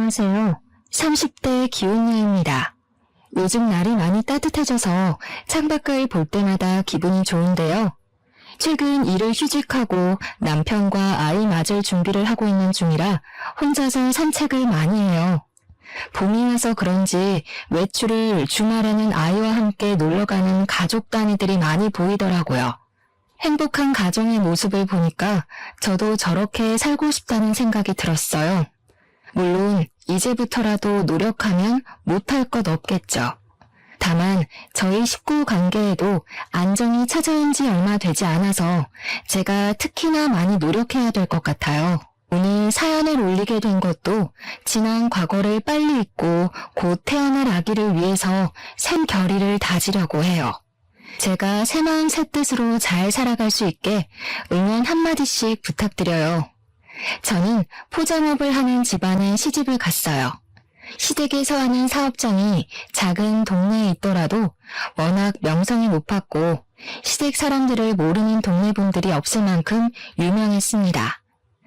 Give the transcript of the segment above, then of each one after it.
안녕하세요. 30대 기혼녀입니다. 요즘 날이 많이 따뜻해져서 창밖을 볼 때마다 기분이 좋은데요. 최근 일을 휴직하고 남편과 아이 맞을 준비를 하고 있는 중이라 혼자서 산책을 많이 해요. 봄이 와서 그런지 외출을 주말에는 아이와 함께 놀러가는 가족 단위들이 많이 보이더라고요. 행복한 가정의 모습을 보니까 저도 저렇게 살고 싶다는 생각이 들었어요. 물론 이제부터라도 노력하면 못할 것 없겠죠. 다만 저희 식구 관계에도 안정이 찾아온 지 얼마 되지 않아서 제가 특히나 많이 노력해야 될 것 같아요. 오늘 사연을 올리게 된 것도 지난 과거를 빨리 잊고 곧 태어날 아기를 위해서 샘 결의를 다지려고 해요. 제가 새 마음 새 뜻으로 잘 살아갈 수 있게 응원 한마디씩 부탁드려요. 저는 포장업을 하는 집안에 시집을 갔어요. 시댁에서 하는 사업장이 작은 동네에 있더라도 워낙 명성이 높았고 시댁 사람들을 모르는 동네 분들이 없을 만큼 유명했습니다.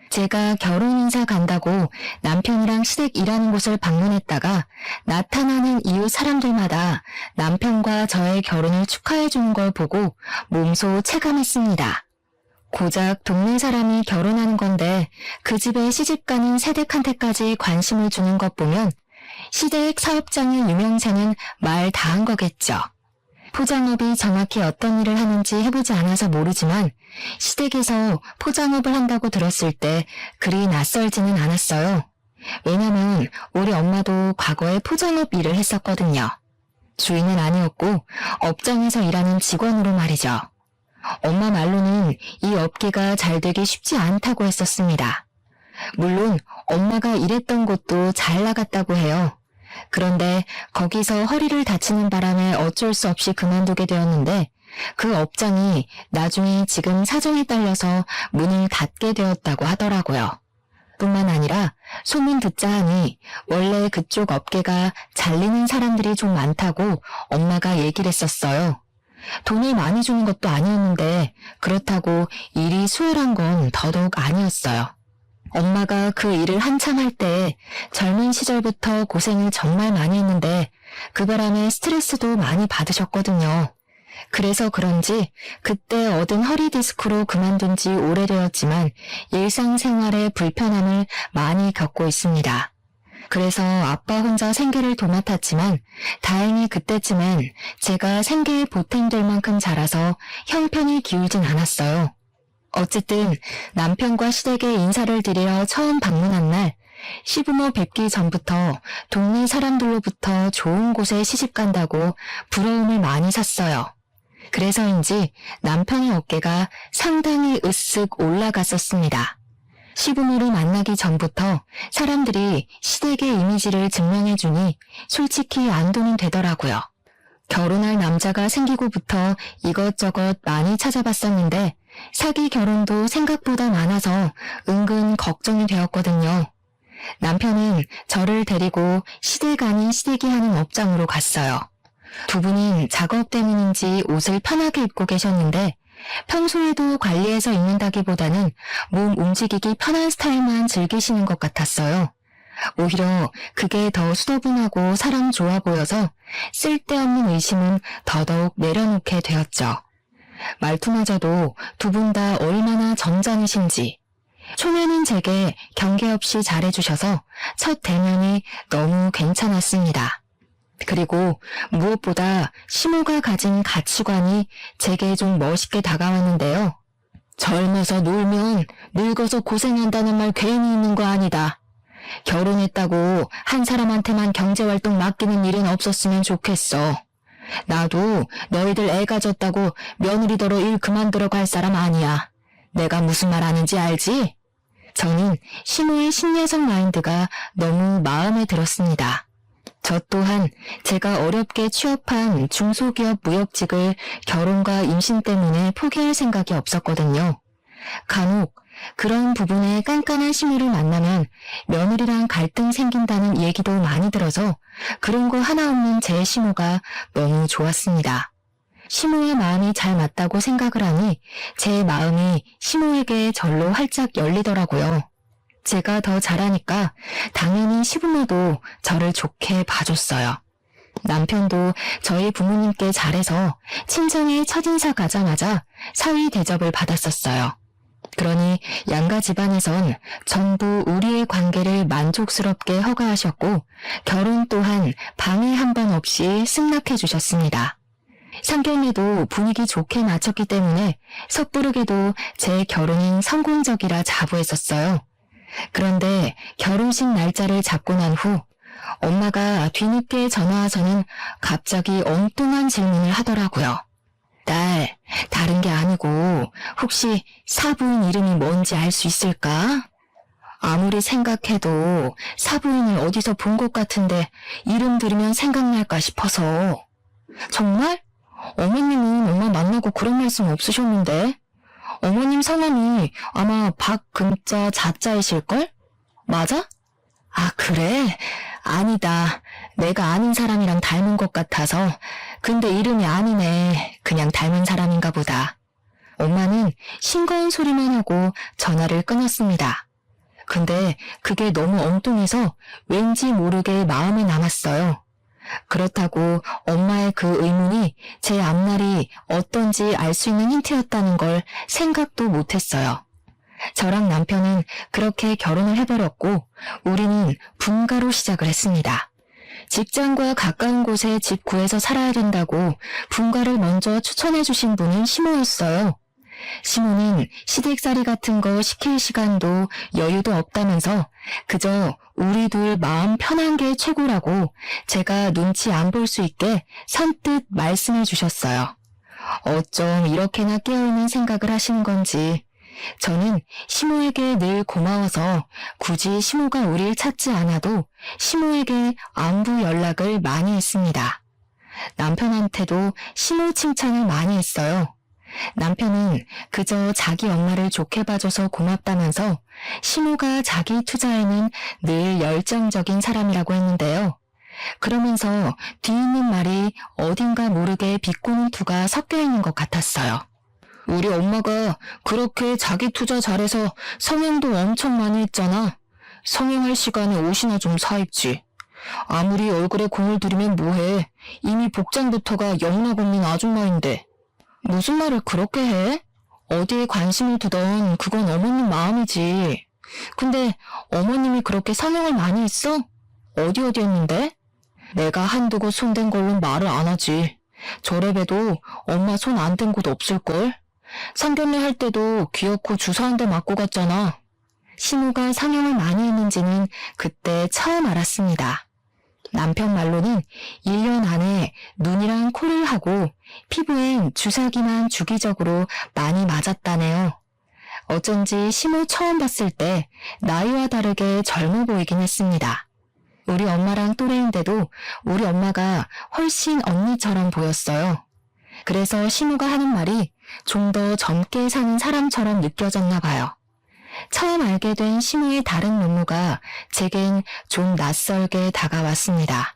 제가 결혼 인사 간다고 남편이랑 시댁 일하는 곳을 방문했다가 나타나는 이웃 사람들마다 남편과 저의 결혼을 축하해 주는 걸 보고 몸소 체감했습니다. 고작 동네 사람이 결혼하는 건데 그 집에 시집가는 새댁한테까지 관심을 주는 것 보면 시댁 사업장의 유명세는 말 다 한 거겠죠. 포장업이 정확히 어떤 일을 하는지 해보지 않아서 모르지만 시댁에서 포장업을 한다고 들었을 때 그리 낯설지는 않았어요. 왜냐면 우리 엄마도 과거에 포장업 일을 했었거든요. 주인은 아니었고 업장에서 일하는 직원으로 말이죠. 엄마 말로는 이 업계가 잘 되기 쉽지 않다고 했었습니다. 물론 엄마가 일했던 곳도 잘 나갔다고 해요. 그런데 거기서 허리를 다치는 바람에 어쩔 수 없이 그만두게 되었는데 그 업장이 나중에 지금 사정에 딸려서 문을 닫게 되었다고 하더라고요. 뿐만 아니라 소문 듣자 하니 원래 그쪽 업계가 잘리는 사람들이 좀 많다고 엄마가 얘기를 했었어요. 돈을 많이 주는 것도 아니었는데 그렇다고 일이 수월한 건 더더욱 아니었어요. 엄마가 그 일을 한참 할 때 젊은 시절부터 고생을 정말 많이 했는데 그 바람에 스트레스도 많이 받으셨거든요. 그래서 그런지 그때 얻은 허리 디스크로 그만둔 지 오래되었지만 일상생활에 불편함을 많이 겪고 있습니다. 그래서 아빠 혼자 생계를 도맡았지만 다행히 그때쯤엔 제가 생계에 보탬될 만큼 자라서 형편이 기울진 않았어요. 어쨌든 남편과 시댁에 인사를 드리러 처음 방문한 날 시부모 뵙기 전부터 동네 사람들로부터 좋은 곳에 시집간다고 부러움을 많이 샀어요. 그래서인지 남편의 어깨가 상당히 으쓱 올라갔었습니다. 시부모를 만나기 전부터 사람들이 시댁의 이미지를 증명해주니 솔직히 안도는 되더라고요. 결혼할 남자가 생기고부터 이것저것 많이 찾아봤었는데 사기 결혼도 생각보다 많아서 은근 걱정이 되었거든요. 남편은 저를 데리고 시댁 아닌 시댁이 하는 업장으로 갔어요. 두 분은 작업 때문인지 옷을 편하게 입고 계셨는데 평소에도 관리해서 입는다기보다는 몸 움직이기 편한 스타일만 즐기시는 것 같았어요. 오히려 그게 더 수더분하고 사람 좋아 보여서 쓸데없는 의심은 더더욱 내려놓게 되었죠. 말투마저도 두 분 다 얼마나 점잖으신지. 초면인 제게 경계 없이 잘해주셔서 첫 대면이 너무 괜찮았습니다. 그리고 무엇보다 시모가 가진 가치관이 제게 좀 멋있게 다가왔는데요. 젊어서 놀면 늙어서 고생한다는 말 괜히 있는 거 아니다. 결혼했다고 한 사람한테만 경제활동 맡기는 일은 없었으면 좋겠어. 나도 너희들 애 가졌다고 며느리더러 일 그만두러 갈 사람 아니야. 내가 무슨 말 하는지 알지? 저는 시모의 신여성 마인드가 너무 마음에 들었습니다. 저 또한 제가 어렵게 취업한 중소기업 무역직을 결혼과 임신 때문에 포기할 생각이 없었거든요. 간혹 그런 부분에 깐깐한 시모를 만나면 며느리랑 갈등 생긴다는 얘기도 많이 들어서 그런 거 하나 없는 제 시모가 너무 좋았습니다. 시모의 마음이 잘 맞다고 생각을 하니 제 마음이 시모에게 절로 활짝 열리더라고요. 제가 더 잘하니까 당연히 시부모도 저를 좋게 봐줬어요. 남편도 저희 부모님께 잘해서 친정에 첫인사 가자마자 사위 대접을 받았었어요. 그러니 양가 집안에선 전부 우리의 관계를 만족스럽게 허가하셨고 결혼 또한 방해 한 번 없이 승낙해 주셨습니다. 상견례도 분위기 좋게 마쳤기 때문에 섣부르게도 제 결혼은 성공적이라 자부했었어요. 그런데 결혼식 날짜를 잡고 난 후 엄마가 뒤늦게 전화와서는 갑자기 엉뚱한 질문을 하더라고요. 딸, 다른 게 아니고 혹시 사부인 이름이 뭔지 알 수 있을까? 아무리 생각해도 사부인을 어디서 본 것 같은데 이름 들으면 생각날까 싶어서. 정말? 어머님은 엄마 만나고 그런 말씀 없으셨는데? 어머님 성함이 아마 박금자 자자이실걸? 맞아? 아, 그래? 아니다. 내가 아는 사람이랑 닮은 것 같아서. 근데 이름이 아니네. 그냥 닮은 사람인가 보다. 엄마는 싱거운 소리만 하고 전화를 끊었습니다. 근데 그게 너무 엉뚱해서 왠지 모르게 마음에 남았어요. 그렇다고 엄마의 그 의문이 제 앞날이 어떤지 알 수 있는 힌트였다는 걸 생각도 못했어요. 저랑 남편은 그렇게 결혼을 해버렸고 우리는 분가로 시작을 했습니다. 직장과 가까운 곳에 집 구해서 살아야 된다고 분가를 먼저 추천해 주신 분은 시모였어요. 시모는 시댁살이 같은 거 시킬 시간도 여유도 없다면서 그저 우리 둘 마음 편한 게 최고라고 제가 눈치 안 볼 수 있게 선뜻 말씀해 주셨어요. 어쩜 이렇게나 깨어있는 생각을 하시는 건지. 저는 시모에게 늘 고마워서 굳이 시모가 우릴 찾지 않아도 시모에게 안부 연락을 많이 했습니다. 남편한테도 시모 칭찬을 많이 했어요. 남편은 그저 자기 엄마를 좋게 봐줘서 고맙다면서 시모가 자기 투자에는 늘 열정적인 사람이라고 했는데요. 그러면서 뒤있는 말이 어딘가 모르게 비꼬는 투가 섞여 있는 것 같았어요. 우리 엄마가 그렇게 자기 투자 잘해서 성형도 엄청 많이 했잖아. 성형할 시간에 옷이나 좀 사입지. 아무리 얼굴에 공을 들이면 뭐해. 이미 복장부터가 영락없는 아줌마인데. 무슨 말을 그렇게 해? 어디에 관심을 두던 그건 어머님 마음이지. 근데 어머님이 그렇게 성형을 많이 했어? 어디 했는데? 내가 한두 곳 손댄 걸로 말을 안 하지. 저래봬도 엄마 손 안 댄 곳 없을걸? 상견례 할 때도 귀엽고 주사 한 대 맞고 갔잖아. 시모가 성형을 많이 했는지는 그때 처음 알았습니다. 남편 말로는 1년 안에 눈이랑 코를 하고 피부엔 주사기만 주기적으로 많이 맞았다네요. 어쩐지 시모 처음 봤을 때 나이와 다르게 젊어 보이긴 했습니다. 우리 엄마랑 또래인데도 우리 엄마가 훨씬 언니처럼 보였어요. 그래서 시모가 하는 말이 좀 더 젊게 사는 사람처럼 느껴졌나 봐요. 처음 알게 된 시모의 다른 면모가 제겐 좀 낯설게 다가왔습니다.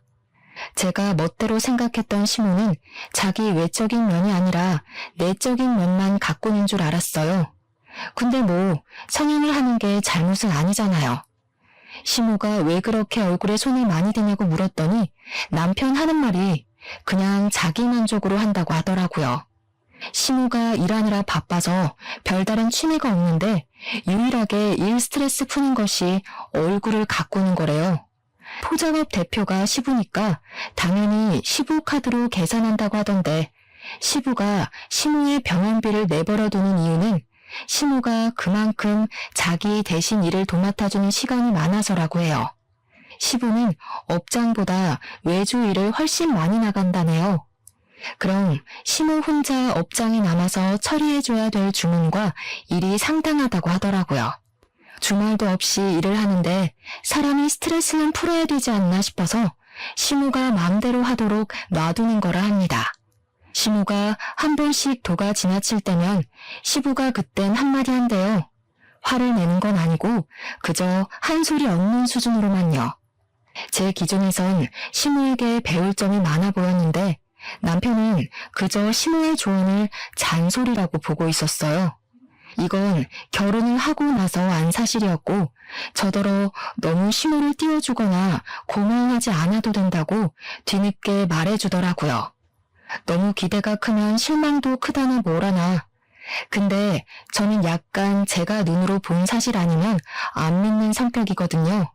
제가 멋대로 생각했던 시모는 자기 외적인 면이 아니라 내적인 면만 갖고 있는 줄 알았어요. 근데 뭐 성형을 하는 게 잘못은 아니잖아요. 시모가 왜 그렇게 얼굴에 손을 많이 대냐고 물었더니 남편 하는 말이 그냥 자기 만족으로 한다고 하더라고요. 시모가 일하느라 바빠서 별다른 취미가 없는데 유일하게 일 스트레스 푸는 것이 얼굴을 가꾸는 거래요. 포장업 대표가 시부니까 당연히 시부카드로 계산한다고 하던데 시부가 시모의 병원비를 내버려두는 이유는 시모가 그만큼 자기 대신 일을 도맡아주는 시간이 많아서라고 해요. 시부는 업장보다 외주 일을 훨씬 많이 나간다네요. 그럼 시모 혼자 업장에 남아서 처리해줘야 될 주문과 일이 상당하다고 하더라고요. 주말도 없이 일을 하는데 사람이 스트레스는 풀어야 되지 않나 싶어서 시모가 마음대로 하도록 놔두는 거라 합니다. 시모가 한 번씩 도가 지나칠 때면 시부가 그땐 한마디 한대요. 화를 내는 건 아니고 그저 한 소리 없는 수준으로만요. 제 기준에선 시모에게 배울 점이 많아 보였는데 남편은 그저 시모의 조언을 잔소리라고 보고 있었어요. 이건 결혼을 하고 나서 안 사실이었고 저더러 너무 시무를 띄워주거나 고마워하지 않아도 된다고 뒤늦게 말해주더라고요. 너무 기대가 크면 실망도 크다나 뭐라나. 근데 저는 약간 제가 눈으로 본 사실 아니면 안 믿는 성격이거든요.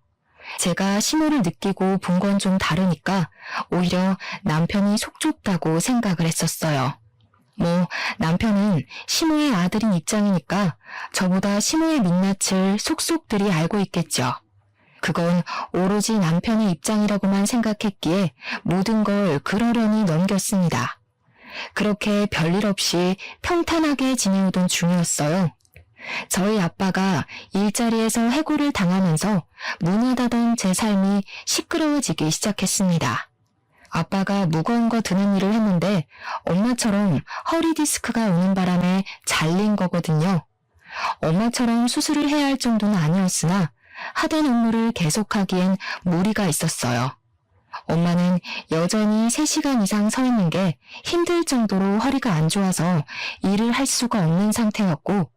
제가 시무를 느끼고 본 건 좀 다르니까 오히려 남편이 속 좁다고 생각을 했었어요. 남편은 시무의 아들인 입장이니까 저보다 시무의 민낯을 속속들이 알고 있겠죠. 그건 오로지 남편의 입장이라고만 생각했기에 모든 걸 그러려니 넘겼습니다. 그렇게 별일 없이 평탄하게 지내오던 중이었어요. 저희 아빠가 일자리에서 해고를 당하면서 무난하던 제 삶이 시끄러워지기 시작했습니다. 아빠가 무거운 거 드는 일을 했는데 엄마처럼 허리 디스크가 오는 바람에 잘린 거거든요. 엄마처럼 수술을 해야 할 정도는 아니었으나 하던 업무를 계속하기엔 무리가 있었어요. 엄마는 여전히 3시간 이상 서 있는 게 힘들 정도로 허리가 안 좋아서 일을 할 수가 없는 상태였고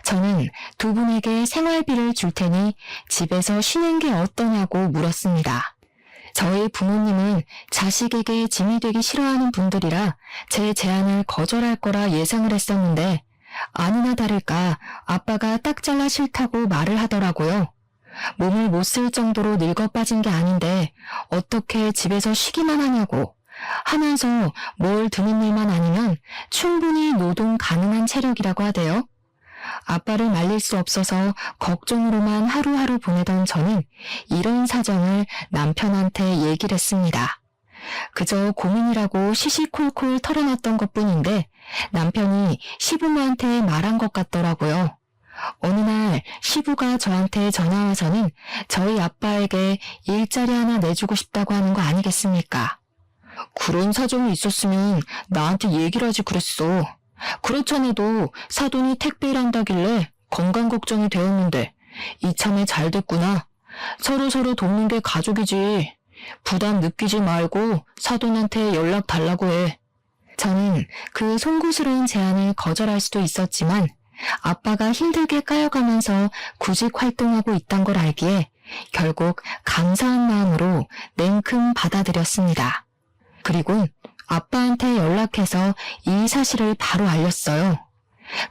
저는 두 분에게 생활비를 줄 테니 집에서 쉬는 게 어떠냐고 물었습니다. 저희 부모님은 자식에게 짐이 되기 싫어하는 분들이라 제 제안을 거절할 거라 예상을 했었는데 아니나 다를까 아빠가 딱 잘라 싫다고 말을 하더라고요. 몸을 못 쓸 정도로 늙어 빠진 게 아닌데 어떻게 집에서 쉬기만 하냐고 하면서 뭘 드는 일만 아니면 충분히 노동 가능한 체력이라고 하대요. 아빠를 말릴 수 없어서 걱정으로만 하루하루 보내던 저는 이런 사정을 남편한테 얘기를 했습니다. 그저 고민이라고 시시콜콜 털어놨던 것뿐인데 남편이 시부모한테 말한 것 같더라고요. 어느 날 시부가 저한테 전화와서는 저희 아빠에게 일자리 하나 내주고 싶다고 하는 거 아니겠습니까? 그런 사정이 있었으면 나한테 얘기를 하지 그랬어. 그렇잖아도 사돈이 택배 일한다길래 건강 걱정이 되었는데 이참에 잘 됐구나. 서로서로 돕는 게 가족이지. 부담 느끼지 말고 사돈한테 연락 달라고 해. 저는 그 송구스러운 제안을 거절할 수도 있었지만 아빠가 힘들게 까여가면서 구직 활동하고 있단 걸 알기에 결국 감사한 마음으로 냉큼 받아들였습니다. 그리고 아빠한테 연락해서 이 사실을 바로 알렸어요.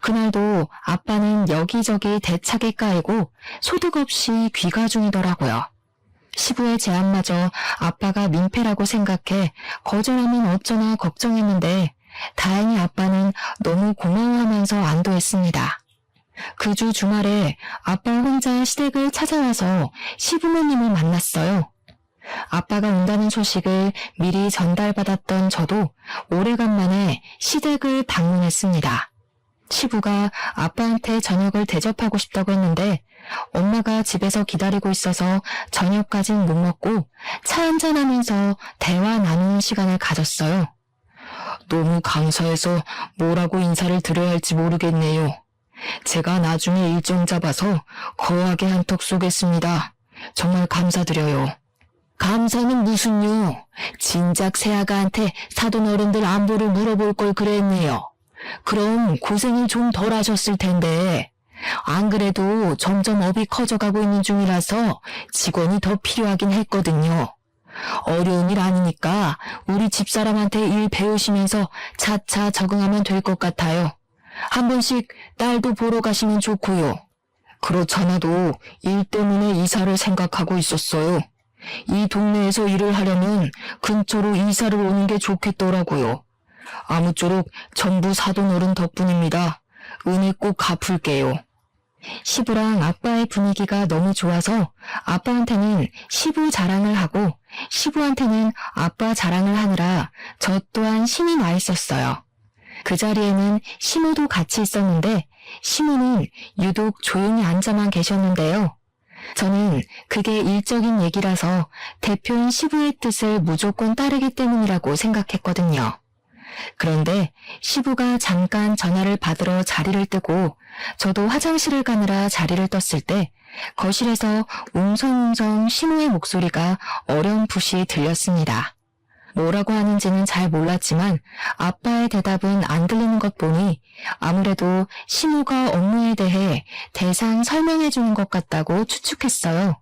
그날도 아빠는 여기저기 대차게 까이고 소득 없이 귀가 중이더라고요. 시부의 제안마저 아빠가 민폐라고 생각해 거절하면 어쩌나 걱정했는데 다행히 아빠는 너무 고마워하면서 안도했습니다. 그 주 주말에 아빠 혼자 시댁을 찾아와서 시부모님을 만났어요. 아빠가 온다는 소식을 미리 전달받았던 저도 오래간만에 시댁을 방문했습니다. 시부가 아빠한테 저녁을 대접하고 싶다고 했는데 엄마가 집에서 기다리고 있어서 저녁까진 못 먹고 차 한잔하면서 대화 나누는 시간을 가졌어요. 너무 감사해서 뭐라고 인사를 드려야 할지 모르겠네요. 제가 나중에 일정 잡아서 거하게 한턱 쏘겠습니다. 정말 감사드려요. 감사는 무슨요? 진작 새아가한테 사돈 어른들 안부를 물어볼 걸 그랬네요. 그럼 고생을 좀 덜 하셨을 텐데. 안 그래도 점점 업이 커져가고 있는 중이라서 직원이 더 필요하긴 했거든요. 어려운 일 아니니까 우리 집사람한테 일 배우시면서 차차 적응하면 될 것 같아요. 한 번씩 딸도 보러 가시면 좋고요. 그렇잖아도 일 때문에 이사를 생각하고 있었어요. 이 동네에서 일을 하려면 근처로 이사를 오는 게 좋겠더라고요. 아무쪼록 전부 사돈 어른 덕분입니다. 은혜 꼭 갚을게요. 시부랑 아빠의 분위기가 너무 좋아서 아빠한테는 시부 자랑을 하고 시부한테는 아빠 자랑을 하느라 저 또한 신이 나 있었어요. 그 자리에는 시모도 같이 있었는데 시모는 유독 조용히 앉아만 계셨는데요. 저는 그게 일적인 얘기라서 대표인 시부의 뜻을 무조건 따르기 때문이라고 생각했거든요. 그런데 시부가 잠깐 전화를 받으러 자리를 뜨고 저도 화장실을 가느라 자리를 떴을 때 거실에서 웅성웅성 시모의 목소리가 어렴풋이 들렸습니다. 뭐라고 하는지는 잘 몰랐지만 아빠의 대답은 안 들리는 것 보니 아무래도 시무가 업무에 대해 대상 설명해 주는 것 같다고 추측했어요.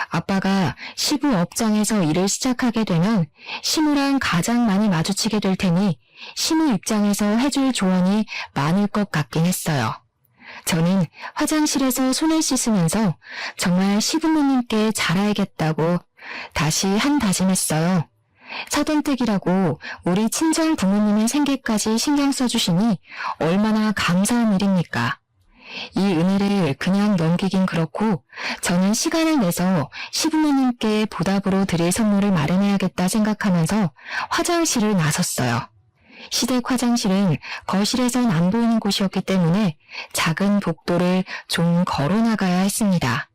아빠가 시부 업장에서 일을 시작하게 되면 시무랑 가장 많이 마주치게 될 테니 시무 입장에서 해줄 조언이 많을 것 같긴 했어요. 저는 화장실에서 손을 씻으면서 정말 시부모님께 잘해야겠다고 다시 한 다짐했어요. 사돈댁이라고 우리 친정 부모님의 생계까지 신경 써주시니 얼마나 감사한 일입니까? 이 은혜를 그냥 넘기긴 그렇고 저는 시간을 내서 시부모님께 보답으로 드릴 선물을 마련해야겠다 생각하면서 화장실을 나섰어요. 시댁 화장실은 거실에선 안 보이는 곳이었기 때문에 작은 복도를 좀 걸어 나가야 했습니다.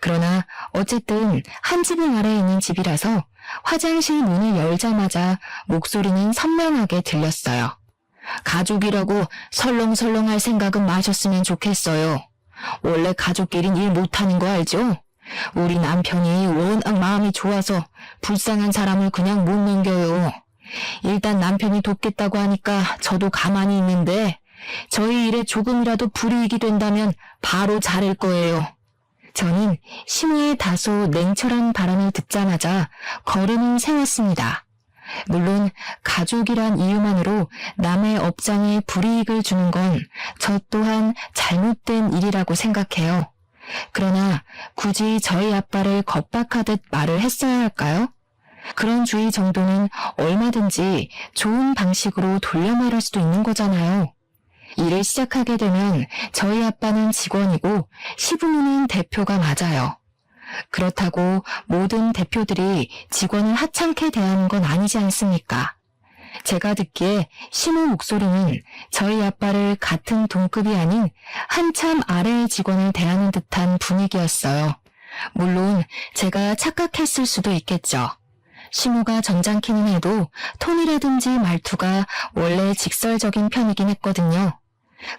그러나 어쨌든 한 지붕 아래에 있는 집이라서 화장실 문을 열자마자 목소리는 선명하게 들렸어요. 가족이라고 설렁설렁 할 생각은 마셨으면 좋겠어요. 원래 가족끼린 일 못하는 거 알죠? 우리 남편이 워낙 마음이 좋아서 불쌍한 사람을 그냥 못 넘겨요. 일단 남편이 돕겠다고 하니까 저도 가만히 있는데 저희 일에 조금이라도 불이익이 된다면 바로 자를 거예요. 저는 시무의 다소 냉철한 발언을 듣자마자 걸음을 세웠습니다. 물론 가족이란 이유만으로 남의 업장에 불이익을 주는 건 저 또한 잘못된 일이라고 생각해요. 그러나 굳이 저희 아빠를 겁박하듯 말을 했어야 할까요? 그런 주의 정도는 얼마든지 좋은 방식으로 돌려 말할 수도 있는 거잖아요. 일을 시작하게 되면 저희 아빠는 직원이고 시부모는 대표가 맞아요. 그렇다고 모든 대표들이 직원을 하찮게 대하는 건 아니지 않습니까? 제가 듣기에 시무 목소리는 저희 아빠를 같은 동급이 아닌 한참 아래의 직원을 대하는 듯한 분위기였어요. 물론 제가 착각했을 수도 있겠죠. 시무가 점잖기는 해도 톤이라든지 말투가 원래 직설적인 편이긴 했거든요.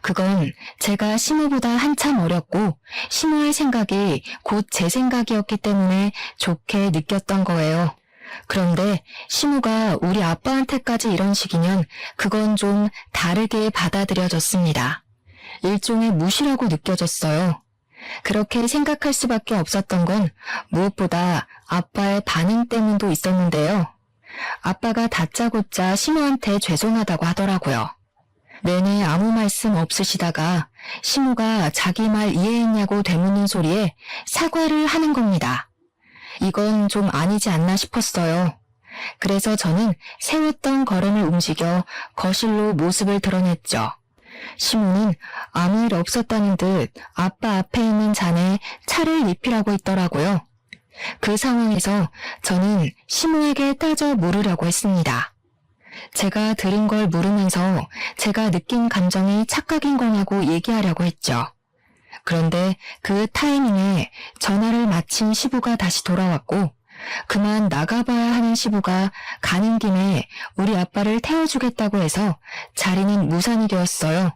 그건 제가 시무보다 한참 어렸고 시무의 생각이 곧 제 생각이었기 때문에 좋게 느꼈던 거예요. 그런데 시무가 우리 아빠한테까지 이런 식이면 그건 좀 다르게 받아들여졌습니다. 일종의 무시라고 느껴졌어요. 그렇게 생각할 수밖에 없었던 건 무엇보다 아빠의 반응 때문도 있었는데요. 아빠가 다짜고짜 시무한테 죄송하다고 하더라고요. 내내 아무 말씀 없으시다가 시무가 자기 말 이해했냐고 되묻는 소리에 사과를 하는 겁니다. 이건 좀 아니지 않나 싶었어요. 그래서 저는 세웠던 걸음을 움직여 거실로 모습을 드러냈죠. 시무는 아무 일 없었다는 듯 아빠 앞에 있는 잔에 차를 리필하고 있더라고요. 그 상황에서 저는 시무에게 따져 물으려고 했습니다. 제가 들은 걸 물으면서 제가 느낀 감정이 착각인 거냐고 얘기하려고 했죠. 그런데 그 타이밍에 전화를 마친 시부가 다시 돌아왔고 그만 나가봐야 하는 시부가 가는 김에 우리 아빠를 태워주겠다고 해서 자리는 무산이 되었어요.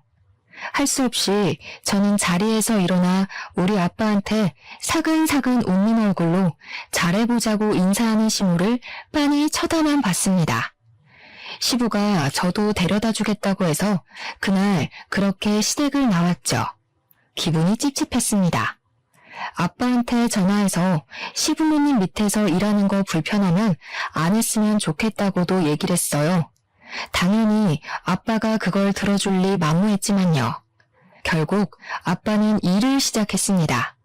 할 수 없이 저는 자리에서 일어나 우리 아빠한테 사근사근 웃는 얼굴로 잘해보자고 인사하는 시무를 빤히 쳐다만 봤습니다. 시부가 저도 데려다 주겠다고 해서 그날 그렇게 시댁을 나왔죠. 기분이 찝찝했습니다. 아빠한테 전화해서 시부모님 밑에서 일하는 거 불편하면 안 했으면 좋겠다고도 얘기를 했어요. 당연히 아빠가 그걸 들어줄 리 만무했지만요. 결국 아빠는 일을 시작했습니다.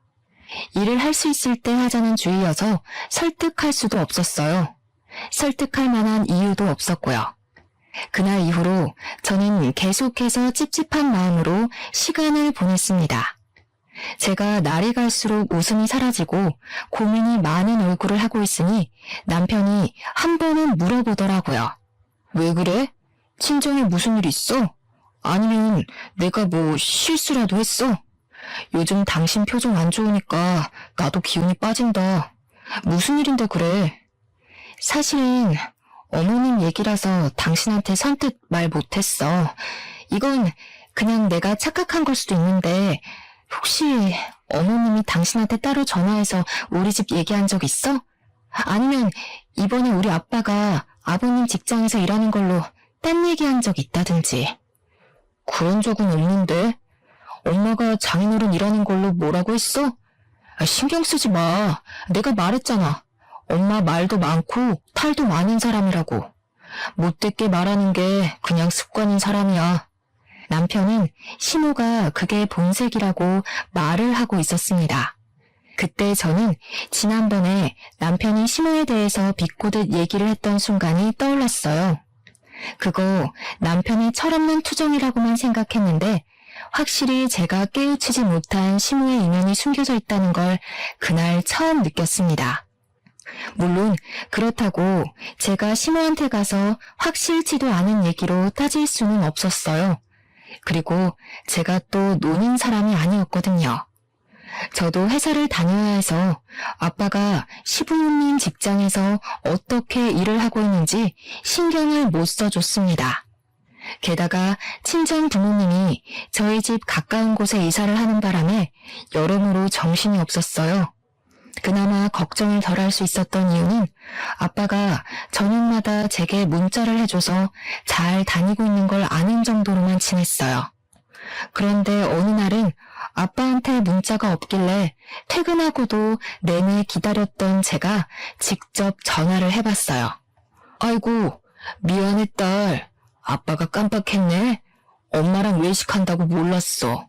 일을 할 수 있을 때 하자는 주의여서 설득할 수도 없었어요. 설득할 만한 이유도 없었고요. 그날 이후로 저는 계속해서 찝찝한 마음으로 시간을 보냈습니다. 제가 날이 갈수록 웃음이 사라지고 고민이 많은 얼굴을 하고 있으니 남편이 한 번은 물어보더라고요. 왜 그래? 친정에 무슨 일 있어? 아니면 내가 뭐 실수라도 했어? 요즘 당신 표정 안 좋으니까 나도 기운이 빠진다. 무슨 일인데 그래? 사실은 어머님 얘기라서 당신한테 선뜻 말 못했어. 이건 그냥 내가 착각한 걸 수도 있는데 혹시 어머님이 당신한테 따로 전화해서 우리 집 얘기한 적 있어? 아니면 이번에 우리 아빠가 아버님 직장에서 일하는 걸로 딴 얘기한 적 있다든지. 그런 적은 없는데? 엄마가 장인어른 일하는 걸로 뭐라고 했어? 신경 쓰지 마. 내가 말했잖아. 엄마 말도 많고 탈도 많은 사람이라고. 못됐게 말하는 게 그냥 습관인 사람이야. 남편은 시모가 그게 본색이라고 말을 하고 있었습니다. 그때 저는 지난번에 남편이 시모에 대해서 비꼬듯 얘기를 했던 순간이 떠올랐어요. 그거 남편의 철없는 투정이라고만 생각했는데 확실히 제가 깨우치지 못한 시모의 이면이 숨겨져 있다는 걸 그날 처음 느꼈습니다. 물론 그렇다고 제가 시모한테 가서 확실치도 않은 얘기로 따질 수는 없었어요. 그리고 제가 또 노는 사람이 아니었거든요. 저도 회사를 다녀야 해서 아빠가 시부모님 직장에서 어떻게 일을 하고 있는지 신경을 못 써줬습니다. 게다가 친정 부모님이 저희 집 가까운 곳에 이사를 하는 바람에 여러모로 정신이 없었어요. 그나마 걱정을 덜 할 수 있었던 이유는 아빠가 저녁마다 제게 문자를 해줘서 잘 다니고 있는 걸 아는 정도로만 지냈어요. 그런데 어느 날은 아빠한테 문자가 없길래 퇴근하고도 내내 기다렸던 제가 직접 전화를 해봤어요. 아이고, 미안해 딸. 아빠가 깜빡했네. 엄마랑 외식한다고 몰랐어.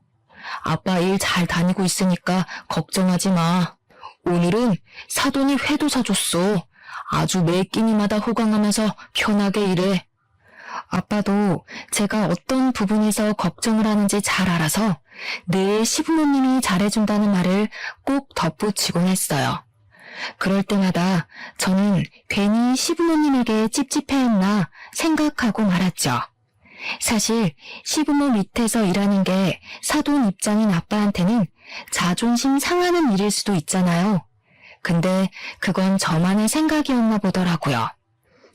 아빠 일 잘 다니고 있으니까 걱정하지 마. 오늘은 사돈이 회도 사줬어. 아주 매 끼니마다 호강하면서 편하게 일해. 아빠도 제가 어떤 부분에서 걱정을 하는지 잘 알아서 늘 시부모님이 잘해준다는 말을 꼭 덧붙이곤 했어요. 그럴 때마다 저는 괜히 시부모님에게 찝찝해했나 생각하고 말았죠. 사실 시부모 밑에서 일하는 게 사돈 입장인 아빠한테는 자존심 상하는 일일 수도 있잖아요. 근데 그건 저만의 생각이었나 보더라고요.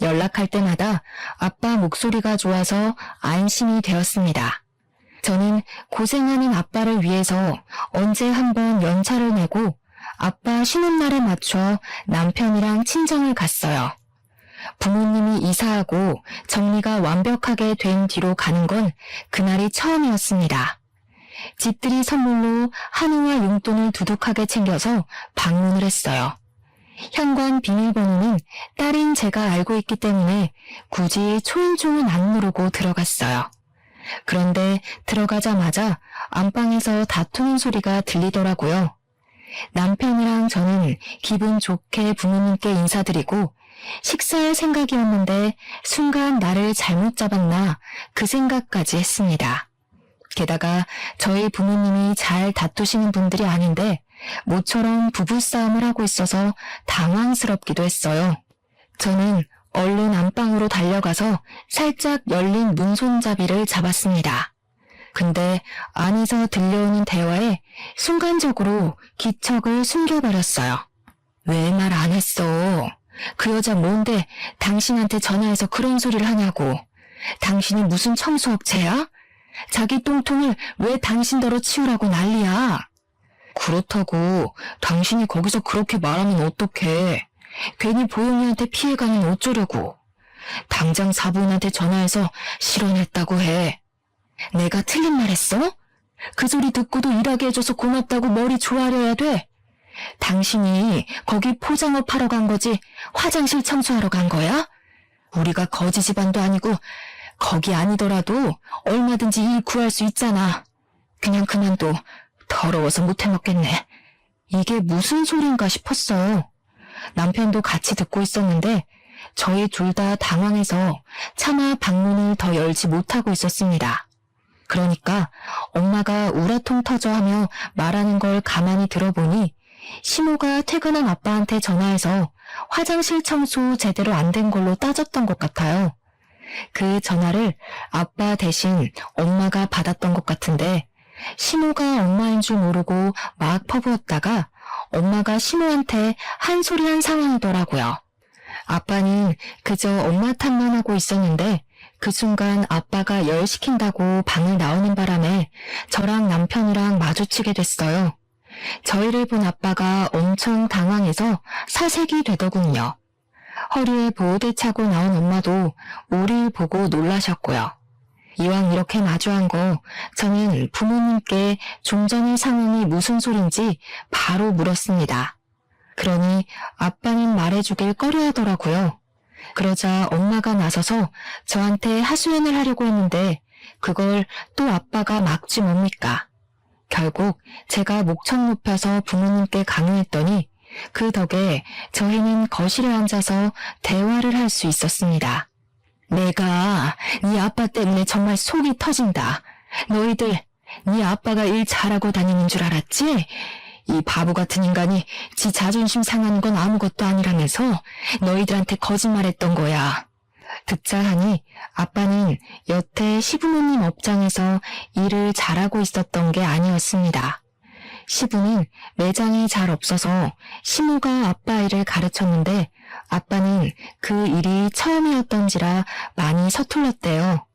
연락할 때마다 아빠 목소리가 좋아서 안심이 되었습니다. 저는 고생하는 아빠를 위해서 언제 한번 연차를 내고 아빠 쉬는 날에 맞춰 남편이랑 친정을 갔어요. 부모님이 이사하고 정리가 완벽하게 된 뒤로 가는 건 그날이 처음이었습니다. 집들이 선물로 한우와 용돈을 두둑하게 챙겨서 방문을 했어요. 현관 비밀번호는 딸인 제가 알고 있기 때문에 굳이 초인종은 안 누르고 들어갔어요. 그런데 들어가자마자 안방에서 다투는 소리가 들리더라고요. 남편이랑 저는 기분 좋게 부모님께 인사드리고 식사할 생각이었는데 순간 나를 잘못 잡았나 그 생각까지 했습니다. 게다가 저희 부모님이 잘 다투시는 분들이 아닌데 모처럼 부부싸움을 하고 있어서 당황스럽기도 했어요. 저는 얼른 안방으로 달려가서 살짝 열린 문손잡이를 잡았습니다. 근데 안에서 들려오는 대화에 순간적으로 기척을 숨겨버렸어요. 왜 말 안 했어? 그 여자 뭔데 당신한테 전화해서 그런 소리를 하냐고. 당신이 무슨 청소업체야? 자기 똥통을 왜 당신더러 치우라고 난리야. 그렇다고 당신이 거기서 그렇게 말하면 어떡해. 괜히 보영이한테 피해가면 어쩌려고. 당장 사부인한테 전화해서 실언했다고 해. 내가 틀린 말 했어? 그 소리 듣고도 일하게 해줘서 고맙다고 머리 조아려야 돼? 당신이 거기 포장업 하러 간 거지 화장실 청소하러 간 거야? 우리가 거지 집안도 아니고 거기 아니더라도 얼마든지 일 구할 수 있잖아. 그냥 그만둬. 더러워서 못 해먹겠네. 이게 무슨 소린가 싶었어요. 남편도 같이 듣고 있었는데 저희 둘 다 당황해서 차마 방문을 더 열지 못하고 있었습니다. 그러니까 엄마가 우라통 터져 하며 말하는 걸 가만히 들어보니 시모가 퇴근한 아빠한테 전화해서 화장실 청소 제대로 안 된 걸로 따졌던 것 같아요. 그 전화를 아빠 대신 엄마가 받았던 것 같은데 시모가 엄마인 줄 모르고 막 퍼부었다가 엄마가 시모한테 한 소리 한 상황이더라고요. 아빠는 그저 엄마 탓만 하고 있었는데 그 순간 아빠가 열 시킨다고 방을 나오는 바람에 저랑 남편이랑 마주치게 됐어요. 저희를 본 아빠가 엄청 당황해서 사색이 되더군요. 허리에 보호대 차고 나온 엄마도 우릴 보고 놀라셨고요. 이왕 이렇게 마주한 거 저는 부모님께 좀 전의 상황이 무슨 소린지 바로 물었습니다. 그러니 아빠는 말해주길 꺼려하더라고요. 그러자 엄마가 나서서 저한테 하소연을 하려고 했는데 그걸 또 아빠가 막지 뭡니까? 결국 제가 목청 높여서 부모님께 강요했더니 그 덕에 저희는 거실에 앉아서 대화를 할 수 있었습니다. 내가 네 아빠 때문에 정말 속이 터진다. 너희들 네 아빠가 일 잘하고 다니는 줄 알았지? 이 바보 같은 인간이 지 자존심 상하는 건 아무것도 아니라면서 너희들한테 거짓말했던 거야. 듣자 하니 아빠는 여태 시부모님 업장에서 일을 잘하고 있었던 게 아니었습니다. 시부는 매장이 잘 없어서 시모가 아빠 일을 가르쳤는데 아빠는 그 일이 처음이었던지라 많이 서툴렀대요.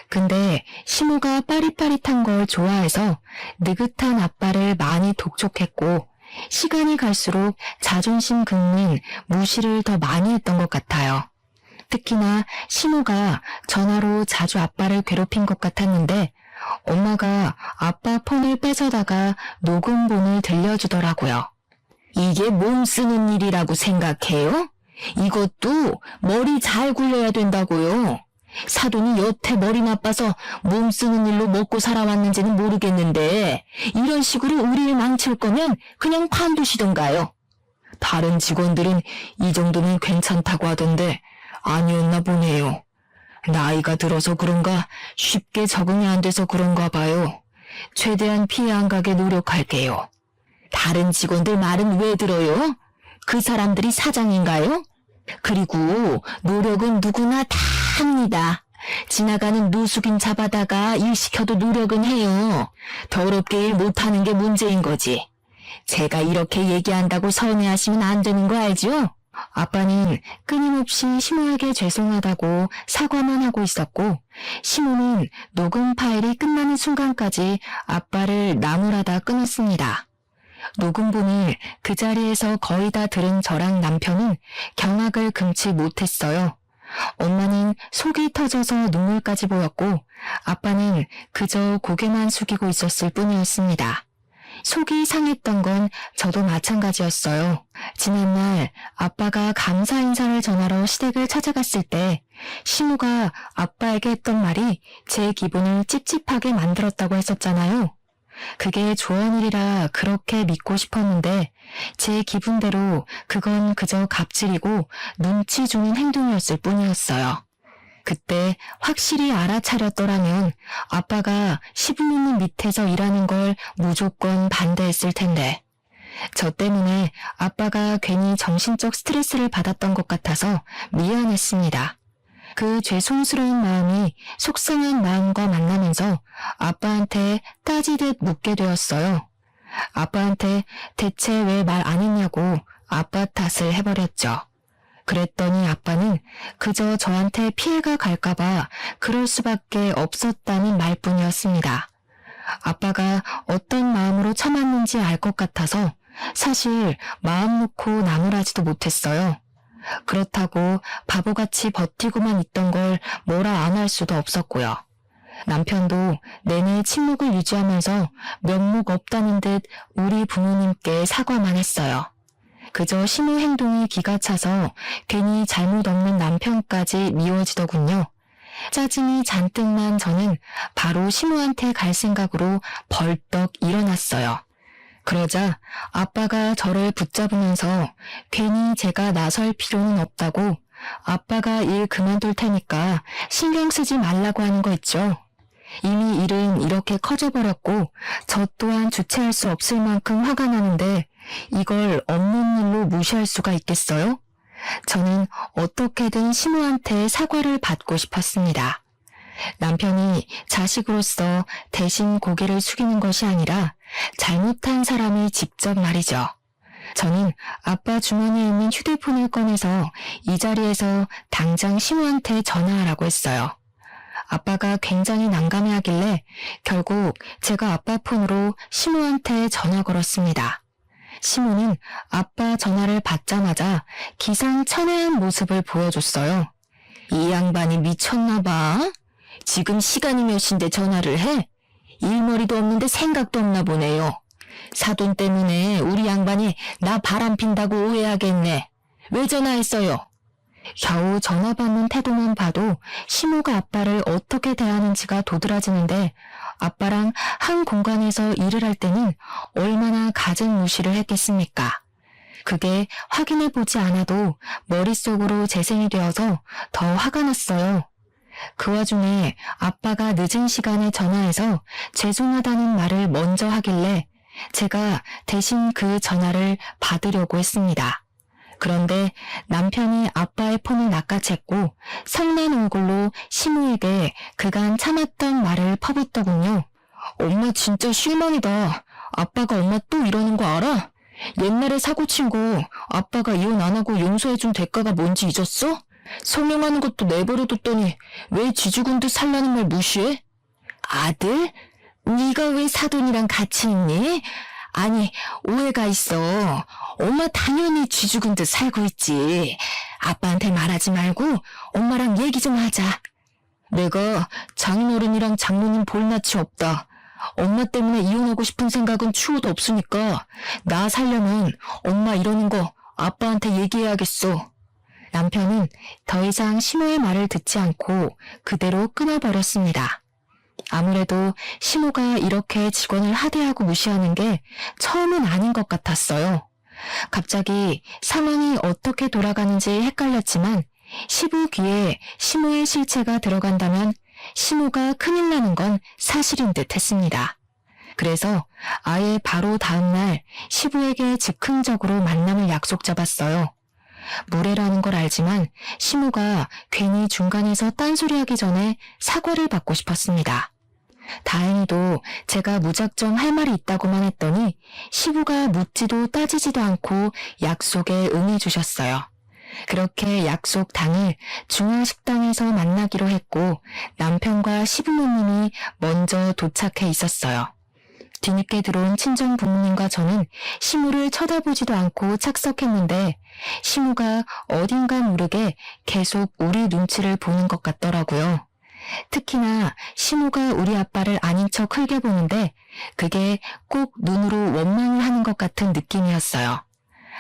근데 시모가 빠릿빠릿한 걸 좋아해서 느긋한 아빠를 많이 독촉했고 시간이 갈수록 자존심 긁는 무시를 더 많이 했던 것 같아요. 특히나 시모가 전화로 자주 아빠를 괴롭힌 것 같았는데 엄마가 아빠 폰을 뺏어다가 녹음본을 들려주더라고요. 이게 몸 쓰는 일이라고 생각해요? 이것도 머리 잘 굴려야 된다고요. 사돈이 여태 머리 나빠서 몸 쓰는 일로 먹고 살아왔는지는 모르겠는데 이런 식으로 우리를 망칠 거면 그냥 관두시던가요. 다른 직원들은 이 정도면 괜찮다고 하던데 아니었나 보네요. 나이가 들어서 그런가 쉽게 적응이 안 돼서 그런가 봐요. 최대한 피해 안 가게 노력할게요. 다른 직원들 말은 왜 들어요? 그 사람들이 사장인가요? 그리고 노력은 누구나 다 합니다. 지나가는 노숙인 잡아다가 일 시켜도 노력은 해요. 더럽게 일 못하는 게 문제인 거지. 제가 이렇게 얘기한다고 서운해하시면 안 되는 거 알죠? 아빠는 끊임없이 시모에게 죄송하다고 사과만 하고 있었고 시모는 녹음 파일이 끝나는 순간까지 아빠를 나무라다 끊었습니다. 녹음본을 그 자리에서 거의 다 들은 저랑 남편은 경악을 금치 못했어요. 엄마는 속이 터져서 눈물까지 보였고 아빠는 그저 고개만 숙이고 있었을 뿐이었습니다. 속이 상했던 건 저도 마찬가지였어요. 지난날 아빠가 감사 인사를 전하러 시댁을 찾아갔을 때 시모가 아빠에게 했던 말이 제 기분을 찝찝하게 만들었다고 했었잖아요. 그게 조언이라 그렇게 믿고 싶었는데 제 기분대로 그건 그저 갑질이고 눈치 주는 행동이었을 뿐이었어요. 그때 확실히 알아차렸더라면 아빠가 시부모님 밑에서 일하는 걸 무조건 반대했을 텐데 저 때문에 아빠가 괜히 정신적 스트레스를 받았던 것 같아서 미안했습니다. 그 죄송스러운 마음이 속상한 마음과 만나면서 아빠한테 따지듯 묻게 되었어요. 아빠한테 대체 왜 말 안 했냐고 아빠 탓을 해버렸죠. 그랬더니 아빠는 그저 저한테 피해가 갈까봐 그럴 수밖에 없었다는 말뿐이었습니다. 아빠가 어떤 마음으로 참았는지 알 것 같아서 사실 마음 놓고 나무라지도 못했어요. 그렇다고 바보같이 버티고만 있던 걸 뭐라 안 할 수도 없었고요. 남편도 내내 침묵을 유지하면서 면목 없다는 듯 우리 부모님께 사과만 했어요. 그저 시모 행동이 기가 차서 괜히 잘못 없는 남편까지 미워지더군요. 짜증이 잔뜩 난 저는 바로 시모한테 갈 생각으로 벌떡 일어났어요. 그러자 아빠가 저를 붙잡으면서 괜히 제가 나설 필요는 없다고 아빠가 일 그만둘 테니까 신경 쓰지 말라고 하는 거 있죠. 이미 일은 이렇게 커져버렸고 저 또한 주체할 수 없을 만큼 화가 나는데 이걸 없는 일로 무시할 수가 있겠어요? 저는 어떻게든 시모한테 사과를 받고 싶었습니다. 남편이 자식으로서 대신 고개를 숙이는 것이 아니라 잘못한 사람이 직접 말이죠. 저는 아빠 주머니에 있는 휴대폰을 꺼내서 이 자리에서 당장 시모한테 전화하라고 했어요. 아빠가 굉장히 난감해하길래 결국 제가 아빠 폰으로 시모한테 전화 걸었습니다. 시모는 아빠 전화를 받자마자 기상천외한 모습을 보여줬어요. 이 양반이 미쳤나 봐. 지금 시간이 몇 시인데 전화를 해? 일머리도 없는데 생각도 없나 보네요. 사돈 때문에 우리 양반이 나 바람핀다고 오해하겠네. 왜 전화했어요? 겨우 전화 받는 태도만 봐도 시모가 아빠를 어떻게 대하는지가 도드라지는데 아빠랑 한 공간에서 일을 할 때는 얼마나 갖은 무시를 했겠습니까? 그게 확인해보지 않아도 머릿속으로 재생이 되어서 더 화가 났어요. 그 와중에 아빠가 늦은 시간에 전화해서 죄송하다는 말을 먼저 하길래 제가 대신 그 전화를 받으려고 했습니다. 그런데 남편이 아빠의 폰을 낚아챘고 성난 얼굴로 시모에게 그간 참았던 말을 퍼붓더군요. 엄마 진짜 실망이다. 아빠가 엄마 또 이러는 거 알아? 옛날에 사고친 거 아빠가 이혼 안 하고 용서해준 대가가 뭔지 잊었어? 성명하는 것도 내버려뒀더니 왜 쥐죽은 듯 살라는 말 무시해? 아들? 네가 왜 사돈이랑 같이 있니? 아니, 오해가 있어. 엄마 당연히 쥐죽은 듯 살고 있지. 아빠한테 말하지 말고 엄마랑 얘기 좀 하자. 내가 장인어른이랑 장모님 볼낯이 없다. 엄마 때문에 이혼하고 싶은 생각은 추호도 없으니까 나 살려면 엄마 이러는 거 아빠한테 얘기해야겠어. 남편은 더 이상 시모의 말을 듣지 않고 그대로 끊어버렸습니다. 아무래도 시모가 이렇게 직원을 하대하고 무시하는 게 처음은 아닌 것 같았어요. 갑자기 상황이 어떻게 돌아가는지 헷갈렸지만 시부 귀에 시모의 실체가 들어간다면 시모가 큰일 나는 건 사실인 듯 했습니다. 그래서 아예 바로 다음날 시부에게 즉흥적으로 만남을 약속 잡았어요. 무례라는 걸 알지만 시모가 괜히 중간에서 딴소리하기 전에 사과를 받고 싶었습니다. 다행히도 제가 무작정 할 말이 있다고만 했더니 시부가 묻지도 따지지도 않고 약속에 응해주셨어요. 그렇게 약속 당일 중앙식당에서 만나기로 했고 남편과 시부모님이 먼저 도착해 있었어요. 뒤늦게 들어온 친정 부모님과 저는 시무를 쳐다보지도 않고 착석했는데 시무가 어딘가 모르게 계속 우리 눈치를 보는 것 같더라고요. 특히나 시무가 우리 아빠를 아닌 척 흘겨보는데 그게 꼭 눈으로 원망을 하는 것 같은 느낌이었어요.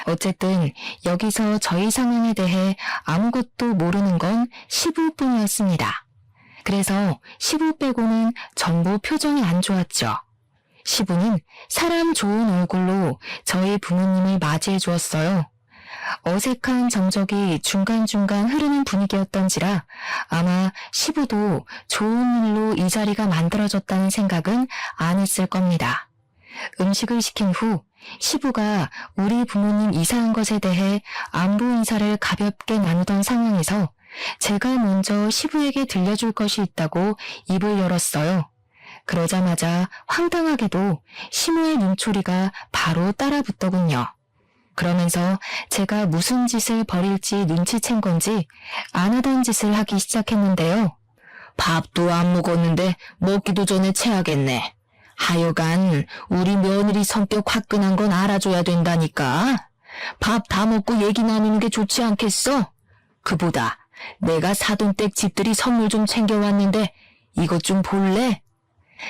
어쨌든 여기서 저희 상황에 대해 아무것도 모르는 건 시부뿐이었습니다. 그래서 시부 빼고는 전부 표정이 안 좋았죠. 시부는 사람 좋은 얼굴로 저희 부모님을 맞이해 주었어요. 어색한 정적이 중간중간 흐르는 분위기였던지라 아마 시부도 좋은 일로 이 자리가 만들어졌다는 생각은 안 했을 겁니다. 음식을 시킨 후 시부가 우리 부모님 이사한 것에 대해 안부 인사를 가볍게 나누던 상황에서 제가 먼저 시부에게 들려줄 것이 있다고 입을 열었어요. 그러자마자 황당하게도 시모의 눈초리가 바로 따라붙더군요. 그러면서 제가 무슨 짓을 벌일지 눈치챈 건지 안 하던 짓을 하기 시작했는데요. 밥도 안 먹었는데 먹기도 전에 체하겠네. 하여간 우리 며느리 성격 화끈한 건 알아줘야 된다니까. 밥 다 먹고 얘기 나누는 게 좋지 않겠어? 그보다 내가 사돈 댁 집들이 선물 좀 챙겨왔는데 이것 좀 볼래?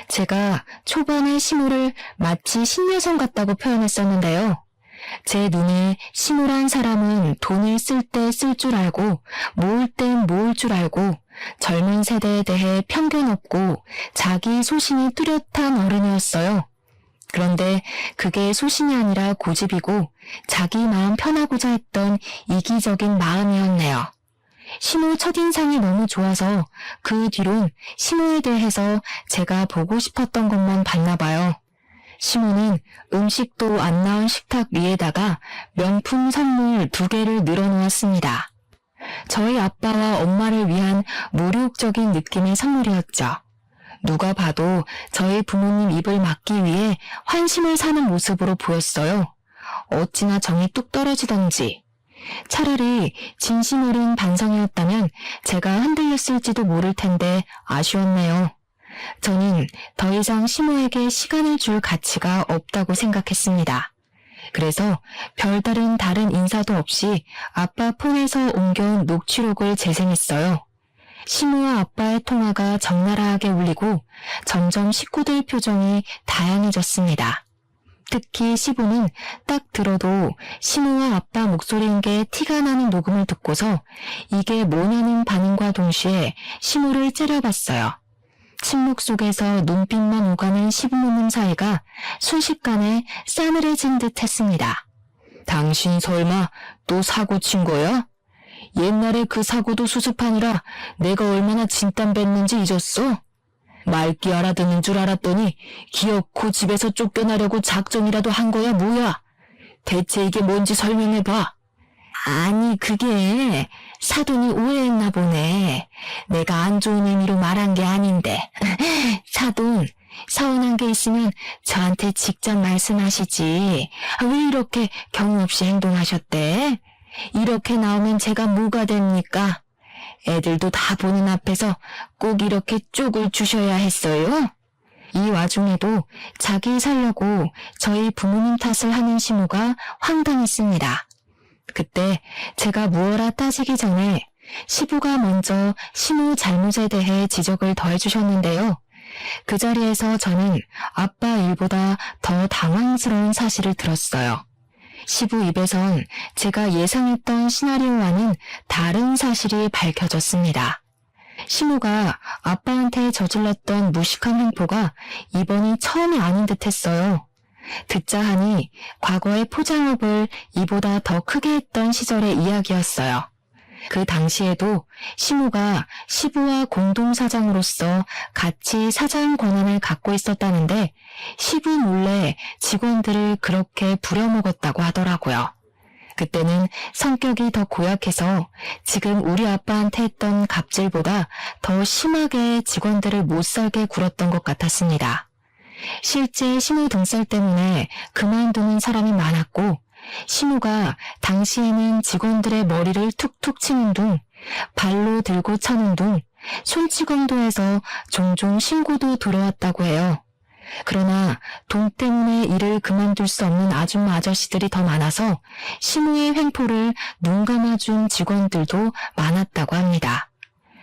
제가 초반에 시모를 마치 신여성 같다고 표현했었는데요. 제 눈에 시모란 사람은 돈을 쓸 때 쓸 줄 알고 모을 땐 모을 줄 알고 젊은 세대에 대해 편견 없고 자기 소신이 뚜렷한 어른이었어요. 그런데 그게 소신이 아니라 고집이고 자기 마음 편하고자 했던 이기적인 마음이었네요. 시모 첫인상이 너무 좋아서 그 뒤론 시모에 대해서 제가 보고 싶었던 것만 봤나 봐요. 시모는 음식도 안 나온 식탁 위에다가 명품 선물 2개를 늘어놓았습니다. 저희 아빠와 엄마를 위한 모욕적인 느낌의 선물이었죠. 누가 봐도 저희 부모님 입을 막기 위해 환심을 사는 모습으로 보였어요. 어찌나 정이 뚝 떨어지던지. 차라리 진심 어린 반성이었다면 제가 흔들렸을지도 모를 텐데 아쉬웠네요. 저는 더 이상 시모에게 시간을 줄 가치가 없다고 생각했습니다. 그래서 별다른 다른 인사도 없이 아빠 폰에서 옮겨온 녹취록을 재생했어요. 시무와 아빠의 통화가 적나라하게 울리고 점점 식구들 표정이 다양해졌습니다. 특히 시부는 딱 들어도 시무와 아빠 목소리인 게 티가 나는 녹음을 듣고서 이게 뭐냐는 반응과 동시에 시무를 째려봤어요. 침묵 속에서 눈빛만 오가는 시부모님 사이가 순식간에 싸늘해진 듯 했습니다. 당신 설마 또 사고 친 거야? 옛날에 그 사고도 수습하느라 내가 얼마나 진땀 뺐는지 잊었어? 맑게 알아듣는 줄 알았더니 기어코 집에서 쫓겨나려고 작정이라도 한 거야 뭐야? 대체 이게 뭔지 설명해봐. 아니 그게 사돈이 오해했나 보네. 내가 안 좋은 의미로 말한 게 아닌데. 사돈, 서운한 게 있으면 저한테 직접 말씀하시지. 왜 이렇게 경우 없이 행동하셨대? 이렇게 나오면 제가 뭐가 됩니까? 애들도 다 보는 앞에서 꼭 이렇게 쪽을 주셔야 했어요? 이 와중에도 자기 살려고 저희 부모님 탓을 하는 시무가 황당했습니다. 그때 제가 무어라 따지기 전에 시부가 먼저 시무 잘못에 대해 지적을 더해주셨는데요. 그 자리에서 저는 아빠 일보다 더 당황스러운 사실을 들었어요. 시부 입에선 제가 예상했던 시나리오와는 다른 사실이 밝혀졌습니다. 시무가 아빠한테 저질렀던 무식한 횡포가 이번이 처음이 아닌 듯 했어요. 듣자 하니 과거의 포장업을 이보다 더 크게 했던 시절의 이야기였어요. 그 당시에도 시무가 시부와 공동사장으로서 같이 사장 권한을 갖고 있었다는데 시부 몰래 직원들을 그렇게 부려먹었다고 하더라고요. 그때는 성격이 더 고약해서 지금 우리 아빠한테 했던 갑질보다 더 심하게 직원들을 못살게 굴었던 것 같았습니다. 실제 시무 등살 때문에 그만두는 사람이 많았고 시무가 당시에는 직원들의 머리를 툭툭 치는 둥, 발로 들고 차는 둥, 손찌검도 해서 종종 신고도 들어왔다고 해요. 그러나 돈 때문에 일을 그만둘 수 없는 아줌마 아저씨들이 더 많아서 시무의 횡포를 눈 감아준 직원들도 많았다고 합니다.